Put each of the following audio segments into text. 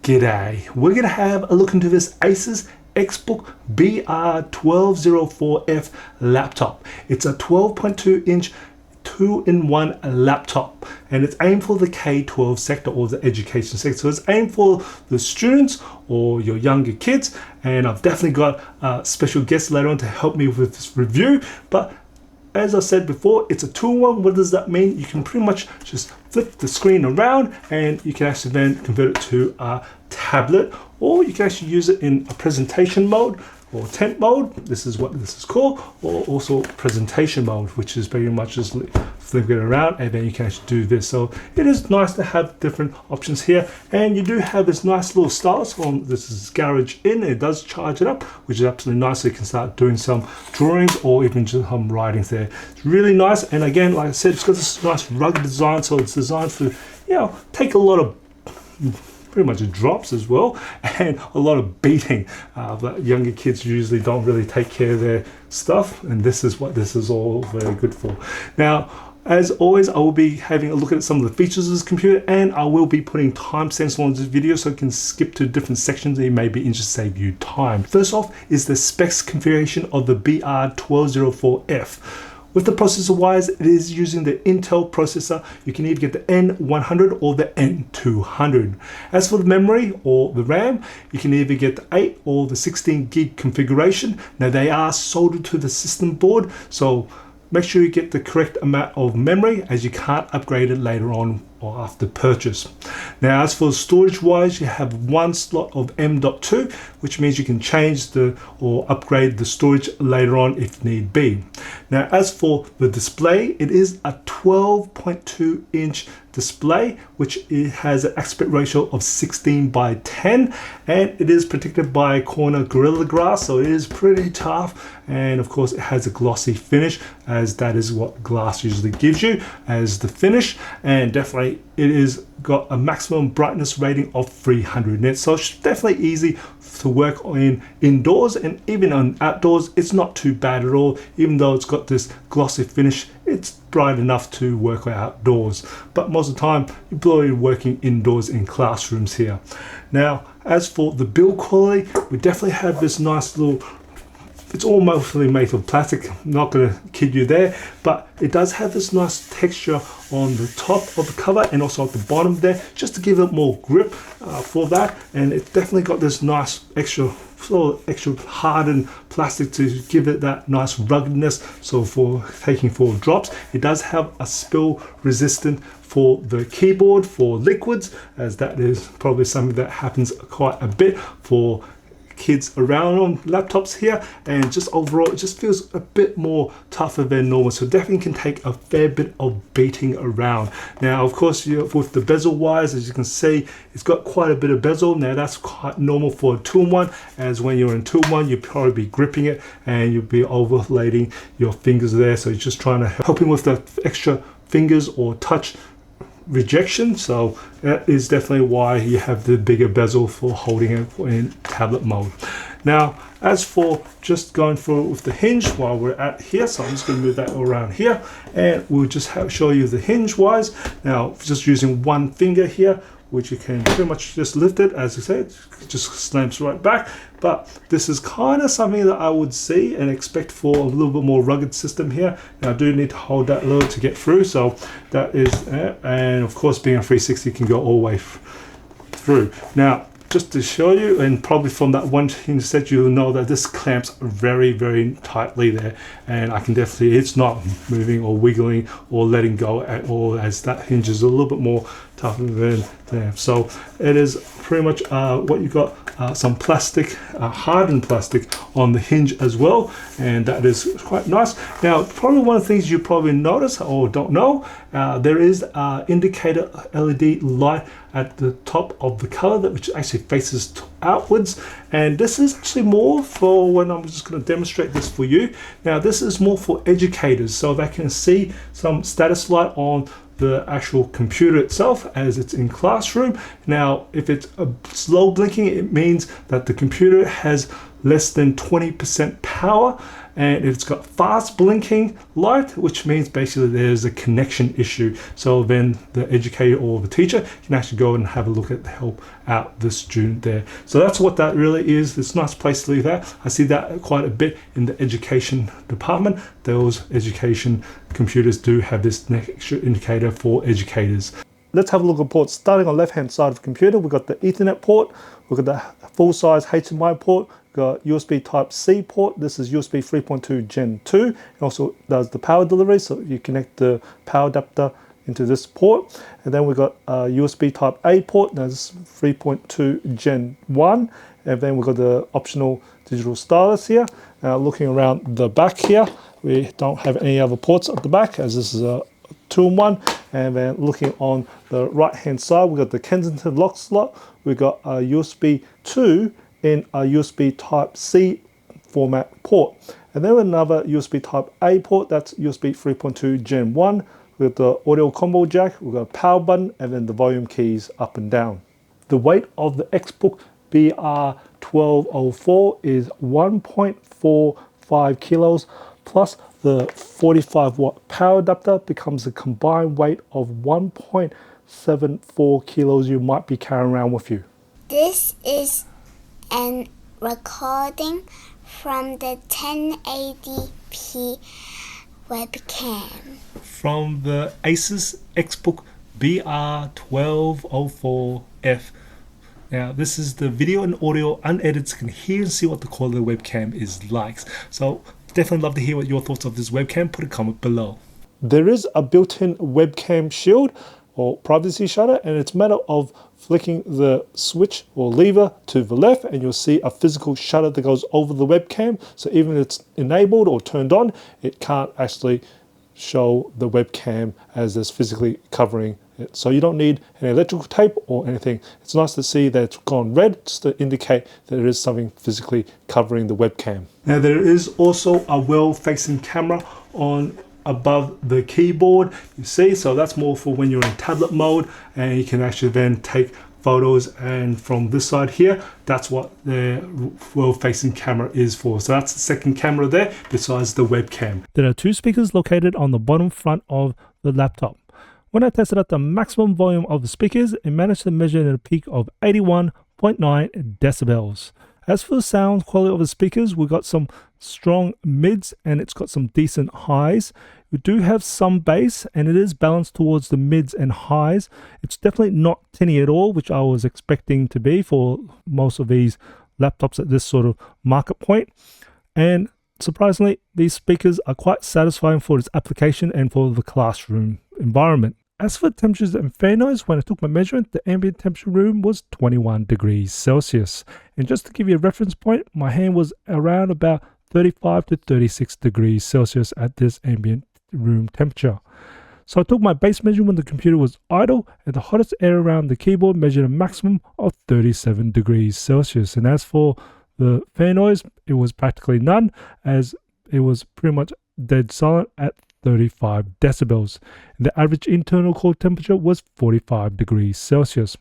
G'day, we're going to have a look into this Asus ExpertBook BR1204F laptop. It's a 12.2 inch 2-in-1 laptop and it's aimed for the K12 sector or the education sector. So it's aimed for the students or your younger kids, and I've definitely got special guests later on to help me with this review. But as I said before, it's a 2-in-1. What does that mean? You can pretty much just flip the screen around and you can actually then convert it to a tablet, or you can actually use it in a presentation mode or tent mode. This is what this is called, or also presentation mode, which is very much just flip it around and then you can actually do this. So it is nice to have different options here, and you do have this nice little stylus on. This is garage in. It does charge it up, which is absolutely nice, so you can start doing some drawings or even just some writings there. It's really nice, and again, like I said, it's got this nice rugged design, so it's designed for, take a lot of pretty much drops as well, and a lot of beating. But younger kids usually don't really take care of their stuff, and this is what this is all very good for. Now, as always, I will be having a look at some of the features of this computer, and I will be putting timestamps on this video so you can skip to different sections that you may be interested, save you time. First off is the specs configuration of the BR1204F. With the processor wise, it is using the Intel processor. You can either get the N100 or the N200. As for the memory or the RAM, you can either get the 8 or the 16 gig configuration. Now they are soldered to the system board, so make sure you get the correct amount of memory, as you can't upgrade it later on or after purchase. Now, as for storage wise, you have one slot of M.2, which means you can change or upgrade the storage later on if need be. Now, as for the display, it is a 12.2 inch display, which it has an aspect ratio of 16:10, and it is protected by corner Gorilla Glass, so it is pretty tough. And of course, it has a glossy finish, as that is what glass usually gives you as the finish. And definitely it is got a maximum brightness rating of 300 nits, so it's definitely easy to work in indoors, and even on outdoors it's not too bad at all. Even though it's got this glossy finish, it's bright enough to work outdoors, but most of the time you're probably working indoors in classrooms here. Now, as for the build quality, we definitely have this nice little, it's all mostly made of plastic, I'm not going to kid you there, but it does have this nice texture on the top of the cover and also at the bottom there, just to give it more grip for that. And it's definitely got this nice extra hardened plastic to give it that nice ruggedness, so for taking for drops. It does have a spill resistant for the keyboard for liquids, as that is probably something that happens quite a bit for kids around on laptops here, and just overall it just feels a bit more tougher than normal, so definitely can take a fair bit of beating around. Now, of course, with the bezel wise, as you can see, it's got quite a bit of bezel. Now that's quite normal for a 2-in-1, as when you're in 2-in-1 you'll probably be gripping it and you'll be overlading your fingers there, so you're just trying to help him with the extra fingers or touch rejection. So that is definitely why you have the bigger bezel for holding it in tablet mode. Now, as for just going through with the hinge while we're at here, so I'm just going to move that around here, and we'll just show you the hinge wise. Now, just using one finger here, which you can pretty much just lift it, as I said, it just slams right back. But this is kind of something that I would see and expect for a little bit more rugged system here. Now, I do need to hold that low to get through, so that is, and of course, being a 360 can go all the way through. Now, just to show you, and probably from that one hinge set, you'll know that this clamps very, very tightly there, and I can definitely, it's not moving or wiggling or letting go at all, as that hinge is a little bit more tougher than there. So it is pretty much what you got, some plastic, hardened plastic on the hinge as well, and that is quite nice. Now, probably one of the things you probably notice or don't know, there is indicator LED light at the top of the cover, which actually faces outwards, and this is actually more for when I'm just going to demonstrate this for you. Now, this is more for educators, so they can see some status light on the actual computer itself as it's in classroom. Now, if it's slow blinking, it means that the computer has less than 20% power, and it's got fast blinking light, which means basically there's a connection issue. So then the educator or the teacher can actually go and have a look at help out the student there. So that's what that really is. It's a nice place to leave that. I see that quite a bit in the education department. Those education computers do have this extra indicator for educators. Let's have a look at ports. Starting on the left hand side of the computer, we've got the Ethernet port, we've got the full-size HDMI port, we've got USB Type-C port. This is USB 3.2 Gen 2. It also does the power delivery, so you connect the power adapter into this port. And then we've got a USB Type-A port, that's 3.2 Gen 1. And then we've got the optional digital stylus here. Looking around the back here, we don't have any other ports at the back, as this is a 2-in-1. And then looking on the right hand side, we've got the Kensington lock slot, we've got a USB 2 in a USB Type-C format port. And then another USB Type-A port, that's USB 3.2 Gen 1, with the audio combo jack, we've got a power button, and then the volume keys up and down. The weight of the ExpertBook BR1204 is 1.45 kilos, plus the 45 watt power adapter becomes a combined weight of 1.74 kilos you might be carrying around with you. This is an recording from the 1080p webcam. From the Asus ExpertBook BR1204F. Now, this is the video and audio unedited, so you can hear and see what the quality of the webcam is like. So definitely love to hear what your thoughts of this webcam. Put a comment below. There is a built-in webcam shield or privacy shutter, and it's a matter of flicking the switch or lever to the left, and you'll see a physical shutter that goes over the webcam. So even if it's enabled or turned on, it can't actually show the webcam as it's physically covering it. So you don't need any electrical tape or anything. It's nice to see that it's gone red, just to indicate that there is something physically covering the webcam. Now there is also a well-facing camera on above the keyboard, you see, so that's more for when you're in tablet mode, and you can actually then take photos. And from this side here, that's what the world-facing camera is for. So that's the second camera there besides the webcam. There are two speakers located on the bottom front of the laptop. When I tested out the maximum volume of the speakers, it managed to measure at a peak of 81.9 decibels. As for the sound quality of the speakers, we've got some strong mids and it's got some decent highs. We do have some bass, and it is balanced towards the mids and highs. It's definitely not tinny at all, which I was expecting to be for most of these laptops at this sort of market point. And surprisingly, these speakers are quite satisfying for its application and for the classroom environment. As for temperatures and fan noise, when I took my measurement, the ambient temperature room was 21 degrees Celsius. And just to give you a reference point, my hand was around about 35 to 36 degrees Celsius at this ambient room temperature. So I took my base measurement when the computer was idle, and the hottest air around the keyboard measured a maximum of 37 degrees Celsius. And as for the fan noise, it was practically none, as it was pretty much dead silent at 35 decibels. And the average internal core temperature was 45 degrees Celsius.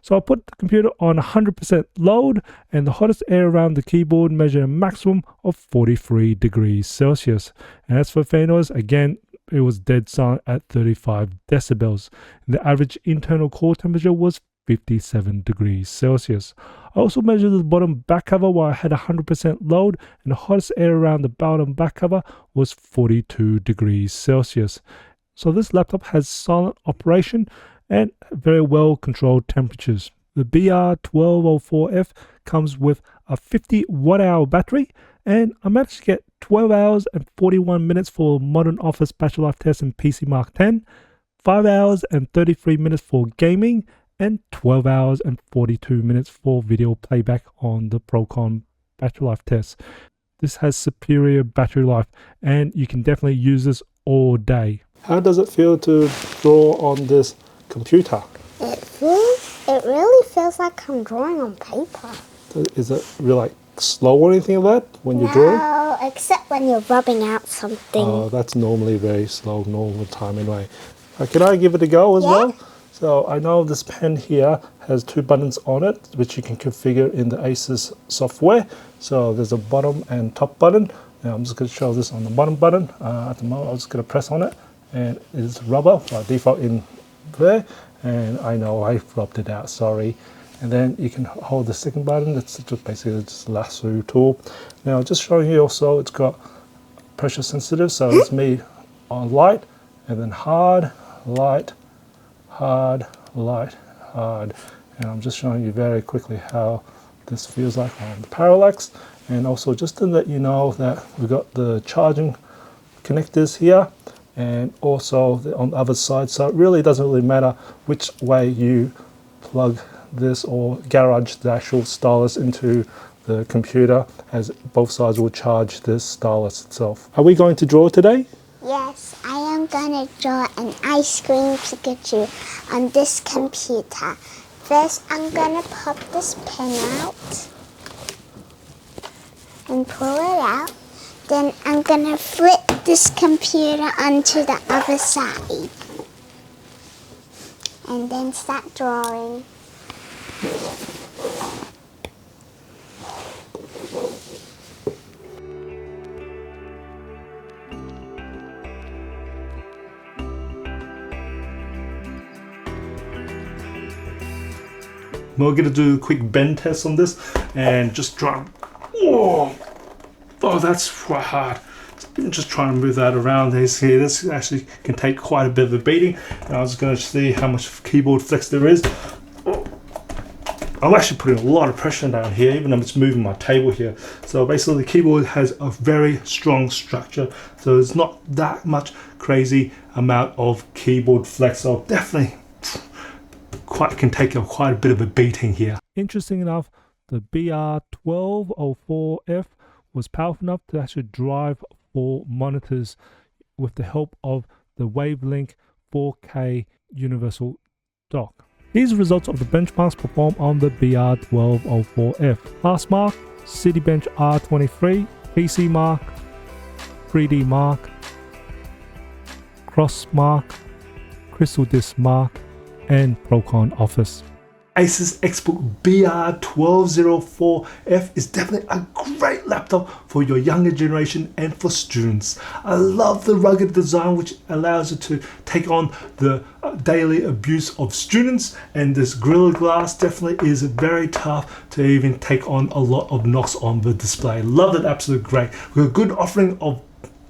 So I put the computer on 100% load, and the hottest air around the keyboard measured a maximum of 43 degrees Celsius. And as for fan noise, again, it was dead silent at 35 decibels. And the average internal core temperature was 57 degrees Celsius. I also measured the bottom back cover while I had 100% load, and the hottest air around the bottom back cover was 42 degrees Celsius. So this laptop has silent operation and very well controlled temperatures. The BR1204F comes with a 50 watt-hour battery, and I managed to get 12 hours and 41 minutes for Modern Office Battery Life Test and PC Mark 10, 5 hours and 33 minutes for gaming, and 12 hours and 42 minutes for video playback on the Procon Battery Life Test. This has superior battery life, and you can definitely use this all day. How does it feel to draw on this computer? It really feels like I'm drawing on paper. Is it really like slow or anything like that when you're drawing? No, except when you're rubbing out something. Oh, that's normally very slow, normal time anyway. Can I give it a go as well? So I know this pen here has 2 buttons on it, which you can configure in the Asus software. So there's a bottom and top button. Now I'm just going to show this on the bottom button. At the moment, I'm just going to press on it, and it's rubber by default in there. And I know I rubbed it out, sorry. And then you can hold the second button. It's just basically just a lasso tool. Now just showing you also, it's got pressure sensitive, so it's made on light, and then hard, light, hard, light, hard. And I'm just showing you very quickly how this feels like on the parallax. And also just to let you know that we've got the charging connectors here, and also on the other side, so it really doesn't really matter which way you plug this or garage the actual stylus into the computer, as both sides will charge this stylus itself. Are we going to draw today? Yes, I am gonna draw an ice cream Pikachu on this computer. First, I'm gonna pop this pen out and pull it out. Then I'm gonna flip this computer onto the other side and then start drawing. We're going to do a quick bend test on this and just try. Whoa! Oh, that's quite hard. Just trying to move that around. This actually can take quite a bit of a beating. And I was going to see how much keyboard flex there is. I'm actually putting a lot of pressure down here, even though it's moving my table here. So basically the keyboard has a very strong structure, so it's not that much crazy amount of keyboard flex. So definitely can take quite a bit of a beating here. Interesting enough, the BR1204F was powerful enough to actually drive 4 monitors with the help of the Wavelink 4K universal dock. These are results of the benchmarks performed on the BR1204F. Pass mark, Citybench R23, PC mark, 3D mark, Cross mark, Crystal Disk mark, and Procon Office. Asus ExpertBook BR1204F is definitely a great laptop for your younger generation and for students. I love the rugged design, which allows you to take on the daily abuse of students, and this Gorilla Glass definitely is very tough to even take on a lot of knocks on the display. Love it, absolutely great. We've got a good offering of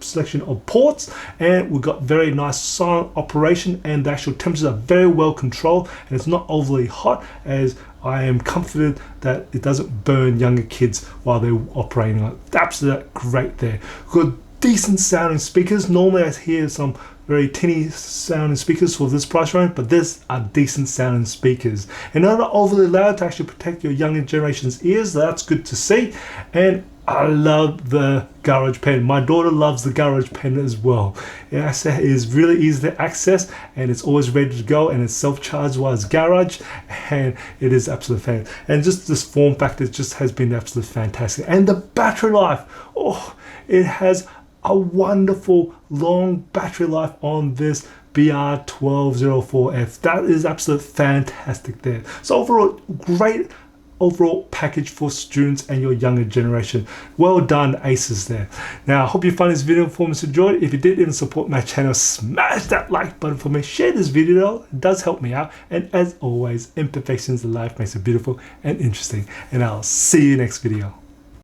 selection of ports, and we've got very nice silent operation, and the actual temperatures are very well controlled, and it's not overly hot, as I am confident that it doesn't burn younger kids while they're operating on it. Absolutely great there. We've got decent sounding speakers. Normally I hear some very tinny sounding speakers for this price range, but these are decent sounding speakers, and they're not overly loud to actually protect your younger generation's ears. That's good to see. And I love the Garage Pen. My daughter loves the Garage Pen as well. It is really easy to access, and it's always ready to go, and it's self-charged while it's Garage, and it is absolutely fantastic. And just this form factor just has been absolutely fantastic. And the battery life, oh, it has a wonderful long battery life on this BR1204F. That is absolutely fantastic there. So overall, great overall package for students and your younger generation. Well done, Asus there. Now, I hope you find this video informative, enjoyed. If you did even support my channel, smash that like button for me. Share this video, it does help me out. And as always, imperfections in life makes it beautiful and interesting. And I'll see you next video.